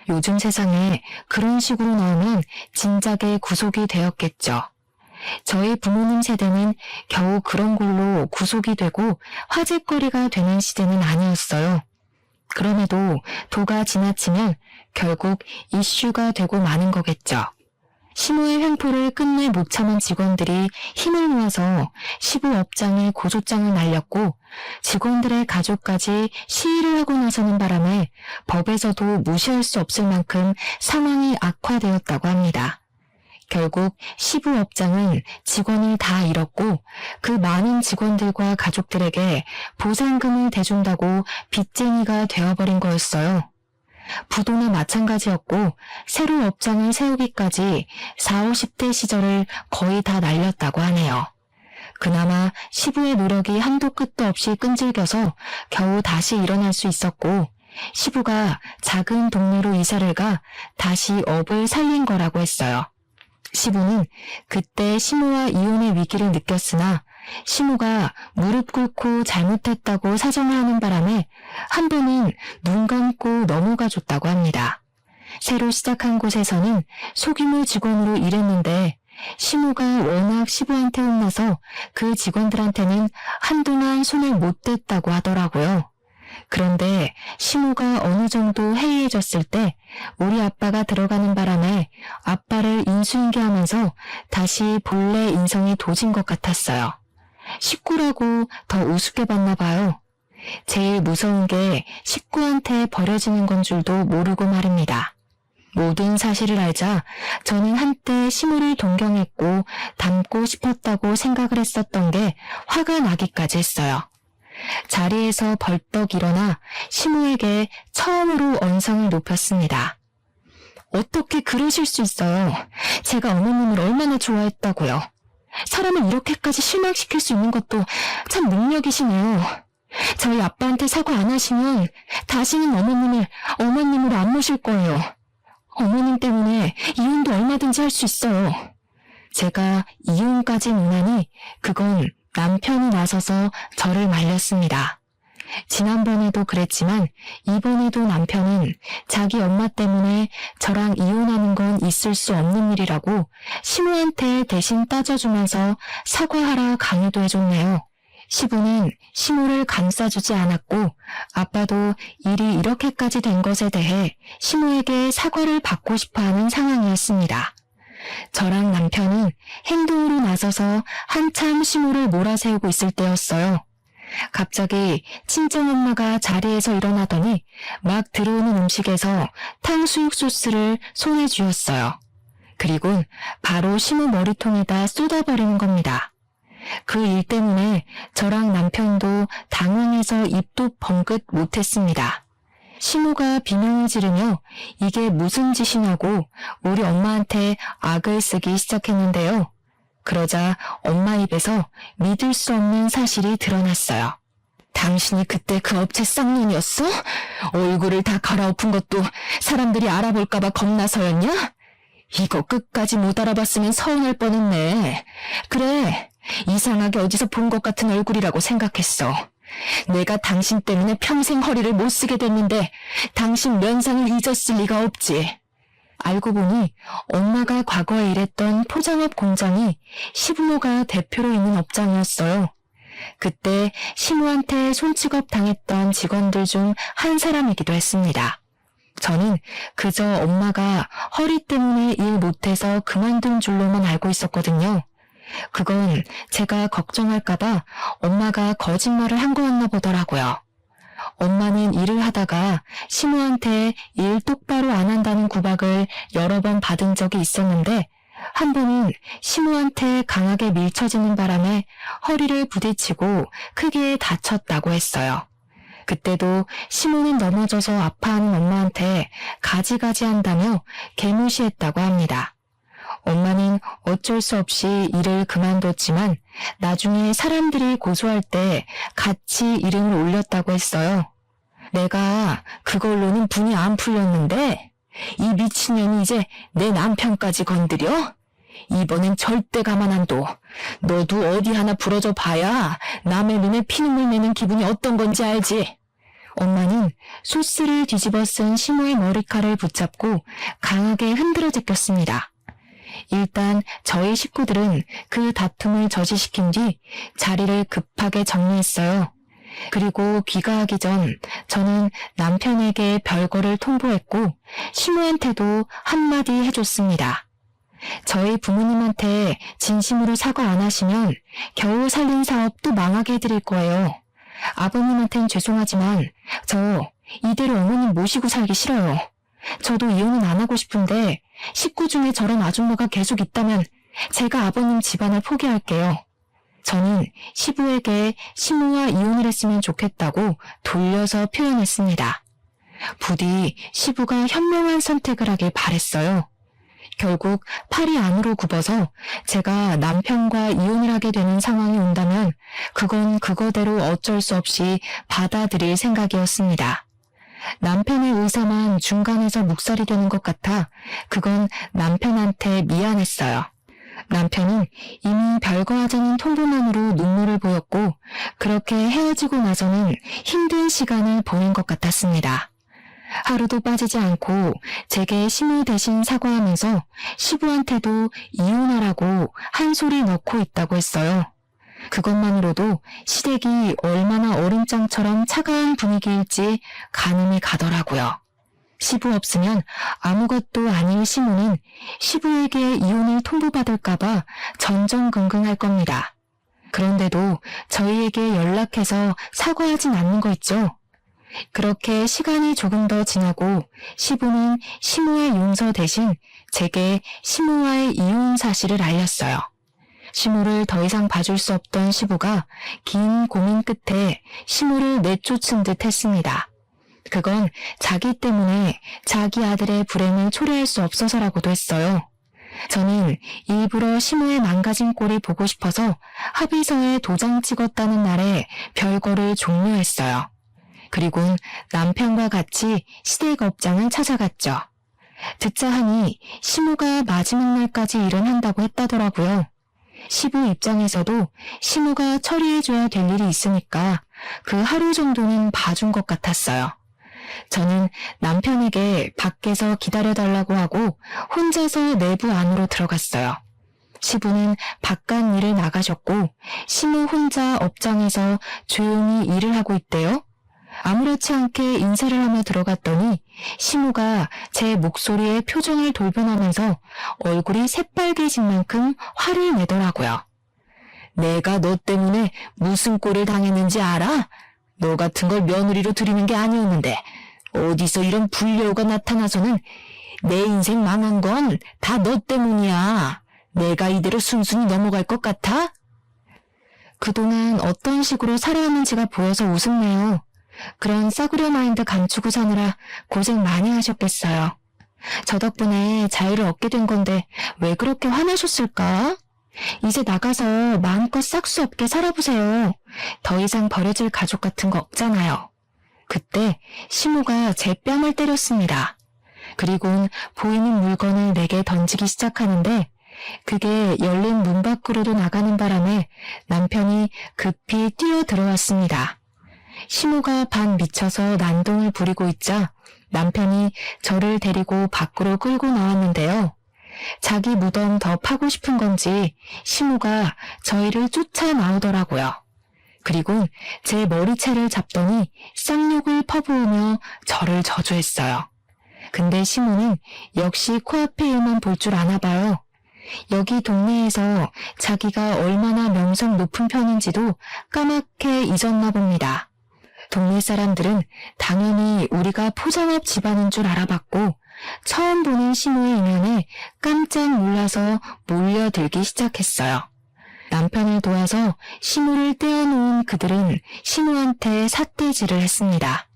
요즘 세상에 그런 식으로 나오면 진작에 구속이 되었겠죠. 저희 부모님 세대는 겨우 그런 걸로 구속이 되고 화제거리가 되는 시대는 아니었어요. 그럼에도 도가 지나치면 결국 이슈가 되고 마는 거겠죠. 시무의 횡포를 끝내 못 참은 직원들이 힘을 모아서 시부 업장에 고소장을 날렸고 직원들의 가족까지 시위를 하고 나서는 바람에 법에서도 무시할 수 없을 만큼 상황이 악화되었다고 합니다. 결국 시부 업장은 직원을 다 잃었고 그 많은 직원들과 가족들에게 보상금을 대준다고 빚쟁이가 되어버린 거였어요. 부도나 마찬가지였고 새로 업장을 세우기까지 40, 50대 시절을 거의 다 날렸다고 하네요. 그나마 시부의 노력이 한도 끝도 없이 끈질겨서 겨우 다시 일어날 수 있었고 시부가 작은 동네로 이사를 가 다시 업을 살린 거라고 했어요. 시부는 그때 시무와 이혼의 위기를 느꼈으나 시무가 무릎 꿇고 잘못했다고 사정을 하는 바람에 한 번은 눈 감고 넘어가 줬다고 합니다. 새로 시작한 곳에서는 소규모 직원으로 일했는데 시무가 워낙 시부한테 혼나서 그 직원들한테는 한동안 손을 못 댔다고 하더라고요. 그런데 시무가 어느 정도 해이해졌을 때 우리 아빠가 들어가는 바람에 아빠를 인수인계하면서 다시 본래 인성이 도진 것 같았어요. 식구라고 더 우습게 봤나 봐요. 제일 무서운 게 식구한테 버려지는 건 줄도 모르고 말입니다. 모든 사실을 알자 저는 한때 시무를 동경했고 닮고 싶었다고 생각을 했었던 게 화가 나기까지 했어요. 자리에서 벌떡 일어나 시무에게 처음으로 언성을 높였습니다. 어떻게 그러실 수 있어요? 제가 어머님을 얼마나 좋아했다고요. 사람을 이렇게까지 실망시킬 수 있는 것도 참 능력이시네요. 저희 아빠한테 사과 안 하시면 다시는 어머님을 어머님으로 안 모실 거예요. 어머님 때문에 이혼도 얼마든지 할 수 있어요. 제가 이혼까지 논하니 그건 남편이 나서서 저를 말렸습니다. 지난번에도 그랬지만 이번에도 남편은 자기 엄마 때문에 저랑 이혼하는 건 있을 수 없는 일이라고 시모한테 대신 따져주면서 사과하라 강요도 해줬네요. 시부는 시모를 감싸주지 않았고 아빠도 일이 이렇게까지 된 것에 대해 시모에게 사과를 받고 싶어하는 상황이었습니다. 저랑 남편은 행동으로 나서서 한참 시모를 몰아세우고 있을 때였어요. 갑자기 친정엄마가 자리에서 일어나더니 막 들어오는 음식에서 탕수육 소스를 손에 쥐었어요. 그리고 바로 시모 머리통에다 쏟아버리는 겁니다. 그 일 때문에 저랑 남편도 당황해서 입도 벙긋 못했습니다. 시모가 비명을 지르며 이게 무슨 짓이냐고 우리 엄마한테 악을 쓰기 시작했는데요. 그러자 엄마 입에서 믿을 수 없는 사실이 드러났어요. 당신이 그때 그 업체 쌍년이었어? 얼굴을 다 갈아엎은 것도 사람들이 알아볼까봐 겁나서였냐? 이거 끝까지 못 알아봤으면 서운할 뻔했네. 그래, 이상하게 어디서 본 것 같은 얼굴이라고 생각했어. 내가 당신 때문에 평생 허리를 못 쓰게 됐는데 당신 면상을 잊었을 리가 없지. 알고 보니 엄마가 과거에 일했던 포장업 공장이 시부모가 대표로 있는 업장이었어요. 그때 시모한테 손찌검 당했던 직원들 중 한 사람이기도 했습니다. 저는 그저 엄마가 허리 때문에 일 못해서 그만둔 줄로만 알고 있었거든요. 그건 제가 걱정할까봐 엄마가 거짓말을 한 거였나 보더라고요. 엄마는 일을 하다가 시모한테 일 똑바로 안 한다는 구박을 여러 번 받은 적이 있었는데 한 번은 시모한테 강하게 밀쳐지는 바람에 허리를 부딪히고 크게 다쳤다고 했어요. 그때도 시모는 넘어져서 아파하는 엄마한테 가지가지 한다며 개무시했다고 합니다. 엄마는 어쩔 수 없이 일을 그만뒀지만 나중에 사람들이 고소할 때 같이 이름을 올렸다고 했어요. 내가 그걸로는 분이 안 풀렸는데 이 미친년이 이제 내 남편까지 건드려? 이번엔 절대 가만 안 둬. 너도 어디 하나 부러져 봐야 남의 눈에 피눈물 내는 기분이 어떤 건지 알지? 엄마는 소스를 뒤집어 쓴 시모의 머리칼을 붙잡고 강하게 흔들어 제꼈습니다. 일단 저희 식구들은 그 다툼을 저지시킨 뒤 자리를 급하게 정리했어요. 그리고 귀가하기 전 저는 남편에게 별거를 통보했고 시모한테도 한마디 해줬습니다. 저희 부모님한테 진심으로 사과 안 하시면 겨우 살린 사업도 망하게 해드릴 거예요. 아버님한텐 죄송하지만 저 이대로 어머님 모시고 살기 싫어요. 저도 이혼은 안 하고 싶은데 식구 중에 저런 아줌마가 계속 있다면 제가 아버님 집안을 포기할게요. 저는 시부에게 시모와 이혼을 했으면 좋겠다고 돌려서 표현했습니다. 부디 시부가 현명한 선택을 하길 바랬어요. 결국 팔이 안으로 굽어서 제가 남편과 이혼을 하게 되는 상황이 온다면 그건 그거대로 어쩔 수 없이 받아들일 생각이었습니다. 남편의 의사만 중간에서 묵살이 되는 것 같아 그건 남편한테 미안했어요. 남편은 이미 별거 하자는 통보만으로 눈물을 보였고 그렇게 헤어지고 나서는 힘든 시간을 보낸 것 같았습니다. 하루도 빠지지 않고 제게 시모 대신 사과하면서 시부한테도 이혼하라고 한 소리 넣고 있다고 했어요. 그것만으로도 시댁이 얼마나 얼음장처럼 차가운 분위기일지 가늠이 가더라고요. 시부 없으면 아무것도 아닌 시모는 시부에게 이혼을 통보받을까봐 전전긍긍할 겁니다. 그런데도 저희에게 연락해서 사과하진 않는 거 있죠? 그렇게 시간이 조금 더 지나고 시부는 시모의 용서 대신 제게 시모와의 이혼 사실을 알렸어요. 시모를 더 이상 봐줄 수 없던 시부가 긴 고민 끝에 시모를 내쫓은 듯 했습니다. 그건 자기 때문에 자기 아들의 불행을 초래할 수 없어서라고도 했어요. 저는 일부러 시모의 망가진 꼴이 보고 싶어서 합의서에 도장 찍었다는 날에 별거를 종료했어요. 그리곤 남편과 같이 시댁 업장을 찾아갔죠. 듣자 하니 시모가 마지막 날까지 일은 한다고 했다더라고요. 시부 입장에서도 시모가 처리해줘야 될 일이 있으니까 그 하루 정도는 봐준 것 같았어요. 저는 남편에게 밖에서 기다려달라고 하고 혼자서 내부 안으로 들어갔어요. 시부는 바깥 일을 나가셨고 시모 혼자 업장에서 조용히 일을 하고 있대요. 아무렇지 않게 인사를 하며 들어갔더니 시모가 제 목소리에 표정을 돌변하면서 얼굴이 새빨개진 만큼 화를 내더라고요. 내가 너 때문에 무슨 꼴을 당했는지 알아? 너 같은 걸 며느리로 들이는 게 아니었는데 어디서 이런 불려우가 나타나서는 내 인생 망한 건 다 너 때문이야. 내가 이대로 순순히 넘어갈 것 같아? 그동안 어떤 식으로 살아왔는지가 보여서 웃음네요. 그런 싸구려 마인드 감추고 사느라 고생 많이 하셨겠어요. 저 덕분에 자유를 얻게 된 건데 왜 그렇게 화나셨을까? 이제 나가서 마음껏 싹수 없게 살아보세요. 더 이상 버려질 가족 같은 거 없잖아요. 그때 시모가 제 뺨을 때렸습니다. 그리고는 보이는 물건을 내게 던지기 시작하는데 그게 열린 문 밖으로도 나가는 바람에 남편이 급히 뛰어 들어왔습니다. 시모가 반 미쳐서 난동을 부리고 있자 남편이 저를 데리고 밖으로 끌고 나왔는데요. 자기 무덤 더 파고 싶은 건지 시모가 저희를 쫓아 나오더라고요. 그리고 제 머리채를 잡더니 쌍욕을 퍼부으며 저를 저주했어요. 근데 시모는 역시 코앞의 일만 볼 줄 아나 봐요. 여기 동네에서 자기가 얼마나 명성 높은 편인지도 까맣게 잊었나 봅니다. 동네 사람들은 당연히 우리가 포장업 집안인 줄 알아봤고 처음 보는 시모의 이면에 깜짝 놀라서 몰려들기 시작했어요. 남편을 도와서 시모를 떼어놓은 그들은 시모한테 삿대질을 했습니다.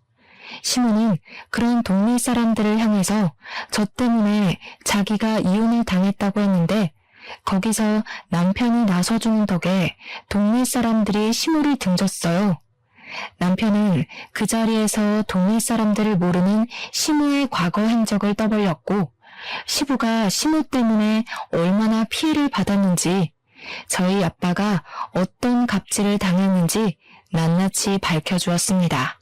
시모는 그런 동네 사람들을 향해서 저 때문에 자기가 이혼을 당했다고 했는데 거기서 남편이 나서주는 덕에 동네 사람들이 시모를 등졌어요. 남편은 그 자리에서 동네 사람들을 모르는 시모의 과거 행적을 떠벌렸고 시부가 시모 때문에 얼마나 피해를 받았는지 저희 아빠가 어떤 갑질을 당했는지 낱낱이 밝혀주었습니다.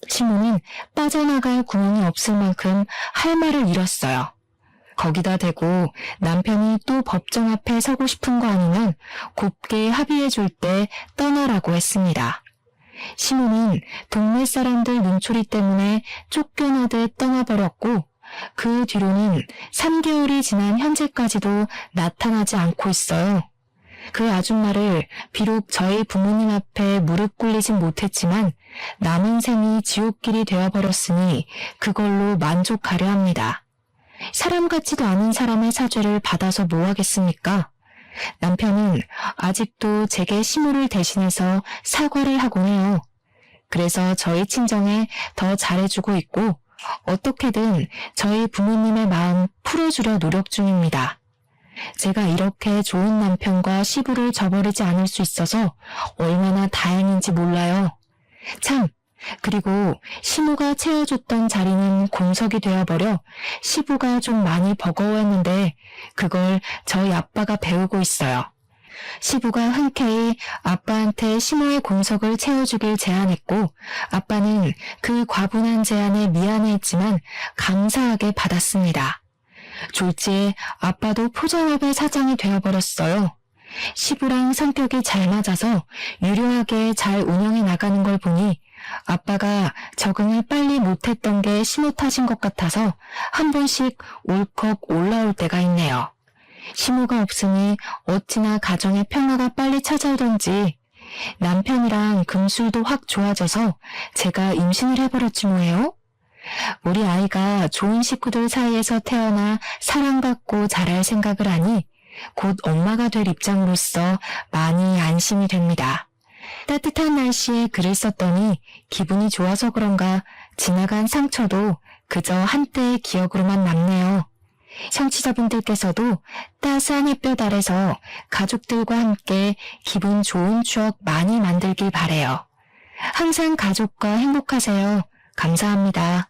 시모는 빠져나갈 구멍이 없을 만큼 할 말을 잃었어요. 거기다 대고 남편이 또 법정 앞에 서고 싶은 거 아니면 곱게 합의해줄 때 떠나라고 했습니다. 시모는 동네 사람들 눈초리 때문에 쫓겨나듯 떠나버렸고 그 뒤로는 3개월이 지난 현재까지도 나타나지 않고 있어요. 그 아줌마를 비록 저희 부모님 앞에 무릎 꿇리진 못했지만 남은 생이 지옥길이 되어버렸으니 그걸로 만족하려 합니다. 사람 같지도 않은 사람의 사죄를 받아서 뭐 하겠습니까? 남편은 아직도 제게 시모를 대신해서 사과를 하곤 해요. 그래서 저희 친정에 더 잘해주고 있고 어떻게든 저희 부모님의 마음 풀어주려 노력 중입니다. 제가 이렇게 좋은 남편과 시부를 저버리지 않을 수 있어서 얼마나 다행인지 몰라요. 참, 그리고 시모가 채워줬던 자리는 공석이 되어버려 시부가 좀 많이 버거워했는데 그걸 저희 아빠가 배우고 있어요. 시부가 흔쾌히 아빠한테 시모의 공석을 채워주길 제안했고 아빠는 그 과분한 제안에 미안해했지만 감사하게 받았습니다. 졸지에 아빠도 포장업의 사장이 되어버렸어요. 시부랑 성격이 잘 맞아서 유려하게 잘 운영해 나가는 걸 보니 아빠가 적응을 빨리 못했던 게 시모 탓인 것 같아서 한 번씩 울컥 올라올 때가 있네요. 시모가 없으니 어찌나 가정의 평화가 빨리 찾아오던지 남편이랑 금술도 확 좋아져서 제가 임신을 해버렸지 뭐예요? 우리 아이가 좋은 식구들 사이에서 태어나 사랑받고 자랄 생각을 하니 곧 엄마가 될 입장으로서 많이 안심이 됩니다. 따뜻한 날씨에 글을 썼더니 기분이 좋아서 그런가 지나간 상처도 그저 한때의 기억으로만 남네요. 청취자분들께서도 따스한 햇볕 아래서 가족들과 함께 기분 좋은 추억 많이 만들길 바래요. 항상 가족과 행복하세요. 감사합니다.